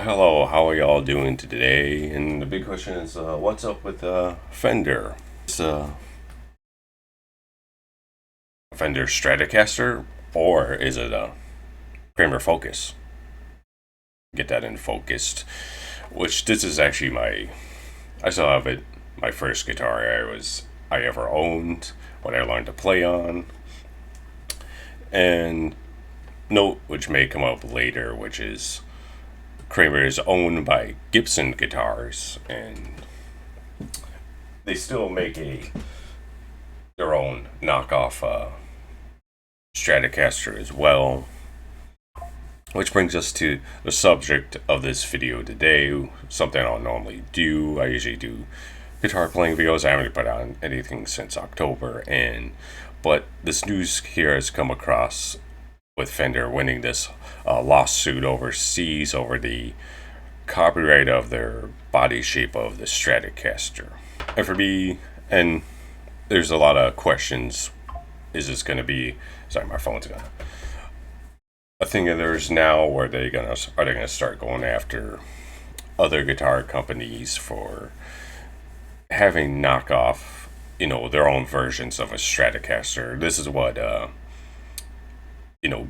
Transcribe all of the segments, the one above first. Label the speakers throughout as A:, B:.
A: Hello, how are y'all doing today? And the big question is, what's up with Fender? Is Fender Stratocaster, or is it a Kramer Focus? Get that in focused. Which this is actually I still have it. My first guitar I ever owned, what I learned to play on, and note which may come up later, which is Kramer is owned by Gibson Guitars, and they still make their own knockoff Stratocaster as well. Which brings us to the subject of this video today. Something I don't normally do. I usually do guitar playing videos. I haven't put on anything since October, but this news here has come across with Fender winning this lawsuit overseas over the copyright of their body shape of the Stratocaster. And for me, and there's a lot of questions. Is this going to be? Sorry, my phone's gonna. A thing of theirs now, where are they gonna start going after other guitar companies for having knockoff, their own versions of a Stratocaster? This is what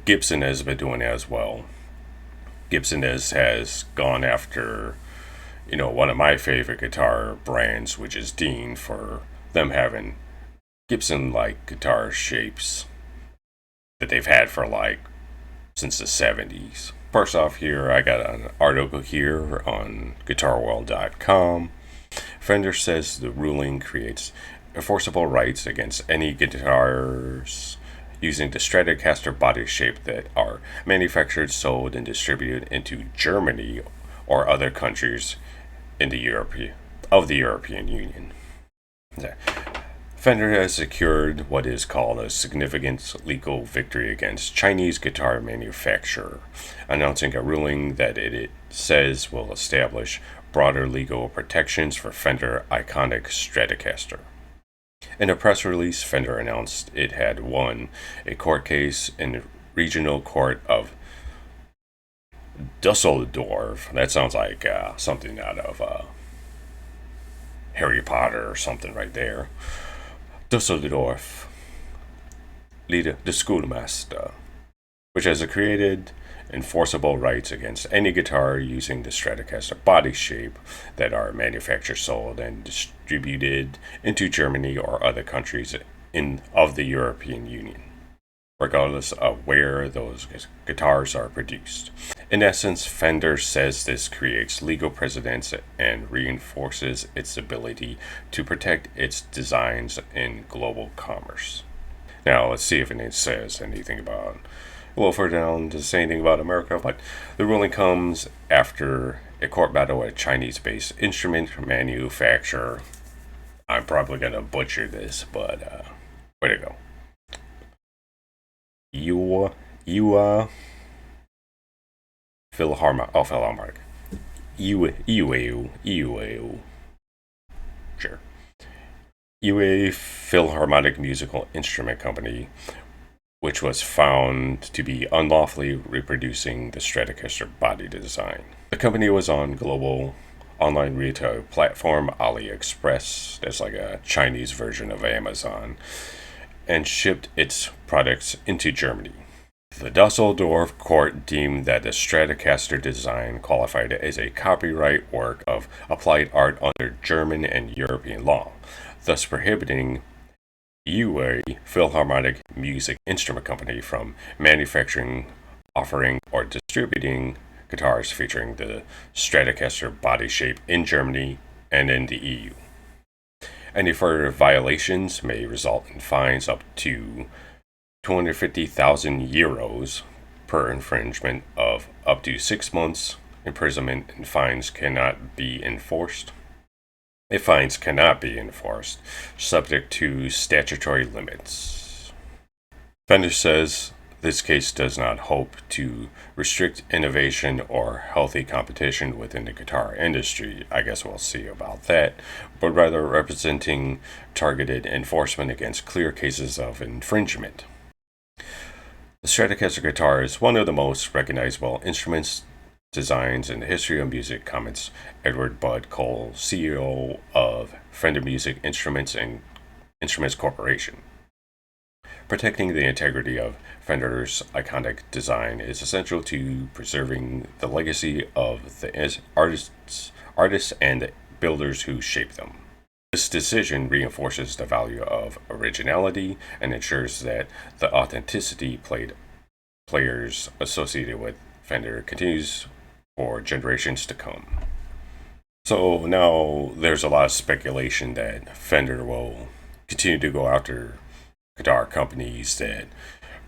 A: Gibson has been doing as well. Gibson has gone after one of my favorite guitar brands, which is Dean, for them having Gibson like guitar shapes that they've had for since the 70s. First off, here I got an article here on guitarworld.com. Fender says the ruling creates enforceable rights against any guitars using the Stratocaster body shape that are manufactured, sold, and distributed into Germany or other countries in the European Union. Fender has secured what is called a significant legal victory against Chinese guitar manufacturer, announcing a ruling that it says will establish broader legal protections for Fender iconic Stratocaster. In a press release, Fender announced it had won a court case in the Regional Court of Dusseldorf. That sounds like something out of Harry Potter or something right there. Dusseldorf, leader, the schoolmaster, which has created enforceable rights against any guitar using the Stratocaster body shape that are manufactured, sold, and distributed into Germany or other countries of the European Union, regardless of where those guitars are produced. In essence, Fender says this creates legal precedents and reinforces its ability to protect its designs in global commerce. Now, let's see if it says anything about, a little further down, does it say anything about America? But the ruling comes after a court battle at a Chinese-based instrument manufacturer. I'm probably going to butcher this, but way to go. Philharmonic. Sure. UA Philharmonic Musical Instrument Company, which was found to be unlawfully reproducing the Stratocaster body design. The company was on global online retail platform AliExpress, that's like a Chinese version of Amazon, and shipped its products into Germany. The Dusseldorf court deemed that the Stratocaster design qualified as a copyright work of applied art under German and European law, thus prohibiting UA Philharmonic Music Instrument Company from manufacturing, offering, or distributing guitars featuring the Stratocaster body shape in Germany and in the EU. Any further violations may result in fines up to 250,000 euros per infringement of up to 6 months imprisonment, and fines cannot be enforced. Fines cannot be enforced, subject to statutory limits. Fender says this case does not hope to restrict innovation or healthy competition within the guitar industry. I guess we'll see about that, but rather representing targeted enforcement against clear cases of infringement. The Stratocaster guitar is one of the most recognizable instruments designs and the history of music, comments Edward Bud Cole, CEO of Fender Music Instruments and Instruments Corporation. Protecting the integrity of Fender's iconic design is essential to preserving the legacy of the artists and the builders who shaped them. This decision reinforces the value of originality and ensures that the authenticity players associated with Fender continues for generations to come. So now there's a lot of speculation that Fender will continue to go after guitar companies that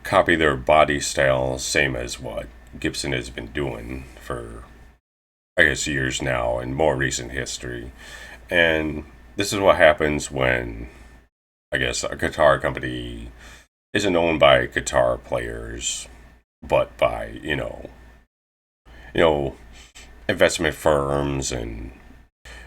A: copy their body style, same as what Gibson has been doing for, I guess, years now in more recent history. And this is what happens when, I guess, a guitar company isn't owned by guitar players, but by, investment firms. And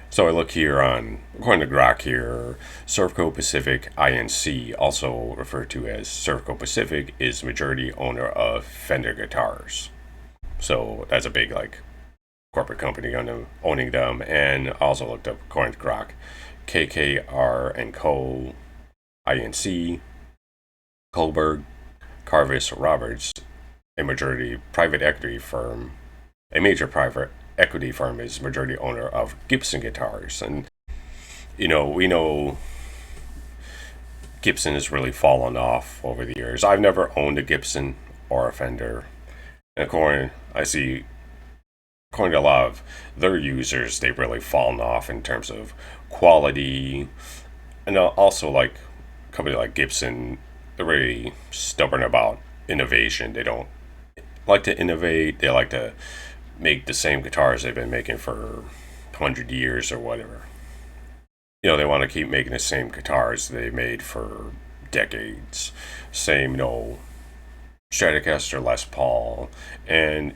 A: so I look here according to Grok here, Servco Pacific Inc., also referred to as Servco Pacific, is majority owner of Fender guitars. So that's a big, corporate company owning them. And also looked up, according to Grok, KKR and Co. Inc., Kohlberg, Carvis Roberts, a major private equity firm, is majority owner of Gibson guitars. And we know Gibson has really fallen off over the years. I've never owned a Gibson or a Fender. And according to a lot of their users, they've really fallen off in terms of quality. And also, like a company like Gibson, they're really stubborn about innovation. They don't like to innovate. They like to make the same guitars they've been making for 100 years or whatever. They want to keep making the same guitars they made for decades. Same, Stratocaster, Les Paul. And,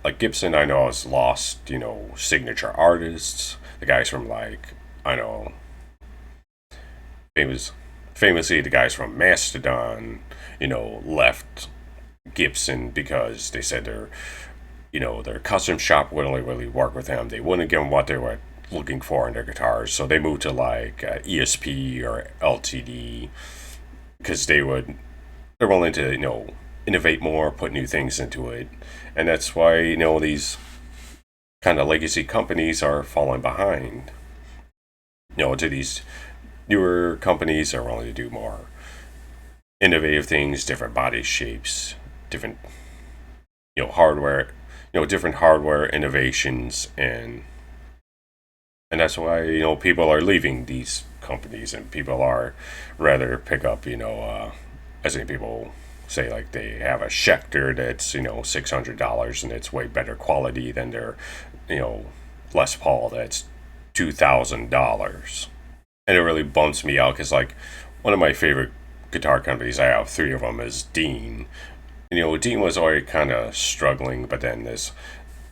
A: like Gibson, I know has lost, signature artists. The guys from, famously the guys from Mastodon, left Gibson because they said their custom shop wouldn't really work with them. They wouldn't give them what they were looking for in their guitars. So they moved to ESP or LTD because they're willing to, innovate more, put new things into it. And that's why, these kind of legacy companies are falling behind. To these newer companies are willing to do more innovative things, different body shapes, different, hardware, different hardware innovations. And that's why, people are leaving these companies, and people are rather pick up, as many people say, like they have a Schecter that's, $600 and it's way better quality than their, Les Paul that's $2,000. And it really bumps me out because, one of my favorite guitar companies, I have three of them, is Dean. Dean was already kind of struggling, but then this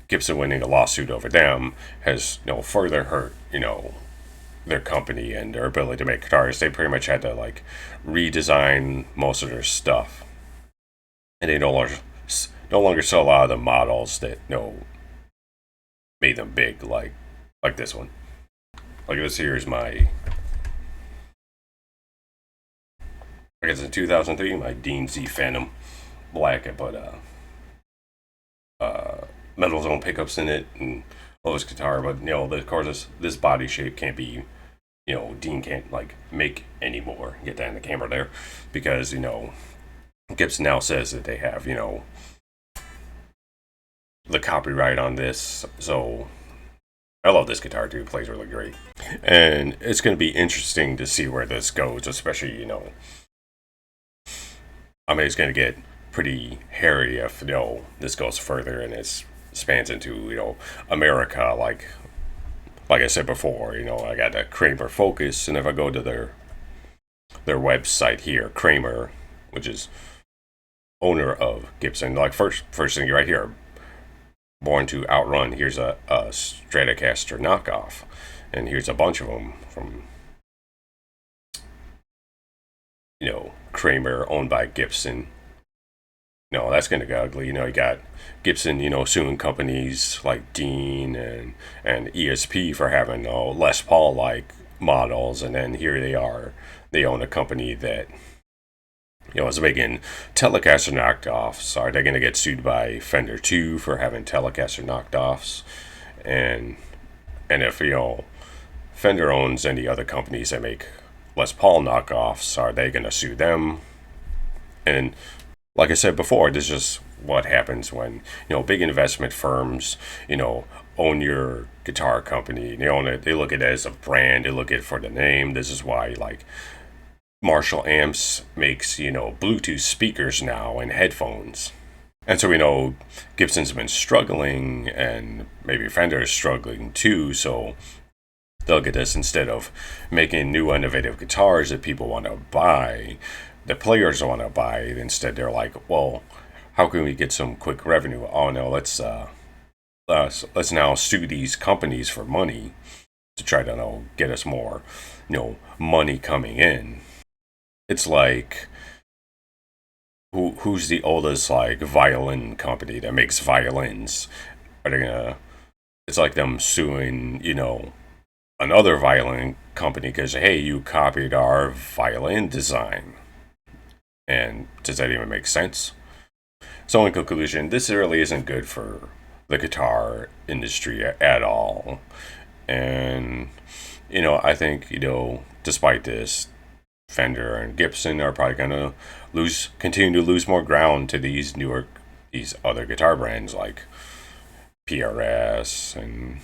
A: Gibson winning a lawsuit over them has, further hurt, their company and their ability to make guitars. They pretty much had to, redesign most of their stuff. And they no longer sell a lot of the models that, made them big, like this one. Like this here is my, I guess in 2003, my Dean Z Phantom Black. I put metal zone pickups in it and all this guitar, but of course this body shape can't be, Dean can't make anymore. Get that in the camera there, because Gibson now says that they have the copyright on this. So I love this guitar too. It plays really great, and it's going to be interesting to see where this goes, especially it's going to get pretty hairy if this goes further and it spans into America. Like I said before, I got the Kramer Focus, and if I go to their website here, Kramer, which is owner of Gibson, first thing right here, Born to Outrun. Here's a Stratocaster knockoff, and here's a bunch of them from Kramer, owned by Gibson. That's going to get ugly. You got Gibson, suing companies like Dean and ESP for having Les Paul like models, and then here they are. They own a company that is making Telecaster knockoffs. Are they going to get sued by Fender too for having Telecaster knockoffs? And if Fender owns any other companies that make Les Paul knockoffs, are they going to sue them? And like I said before, this is just what happens when big investment firms own your guitar company. They own it. They look at it as a brand. They look at it for the name. This is why like Marshall Amps makes Bluetooth speakers now and headphones. And so we know Gibson's been struggling, and maybe Fender is struggling too. So they'll get this, instead of making new innovative guitars that people want to buy, the players want to buy. Instead, they're like, well, how can we get some quick revenue? Oh no, let's now sue these companies for money to try to get us more money coming in. It's like who's the oldest like violin company that makes violins? Are they gonna? It's like them suing another violin company because hey, you copied our violin design. And does that even make sense? So in conclusion, this really isn't good for the guitar industry at all. And I think despite this, Fender and Gibson are probably gonna continue to lose more ground to these other guitar brands like PRS and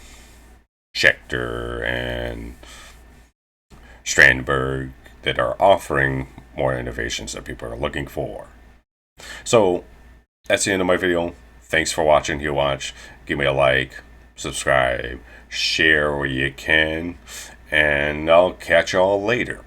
A: Schecter and Strandberg that are offering more innovations that people are looking for. So that's the end of my video. Thanks for watching. If you watch, give me a like, subscribe, share where you can, and I'll catch y'all later.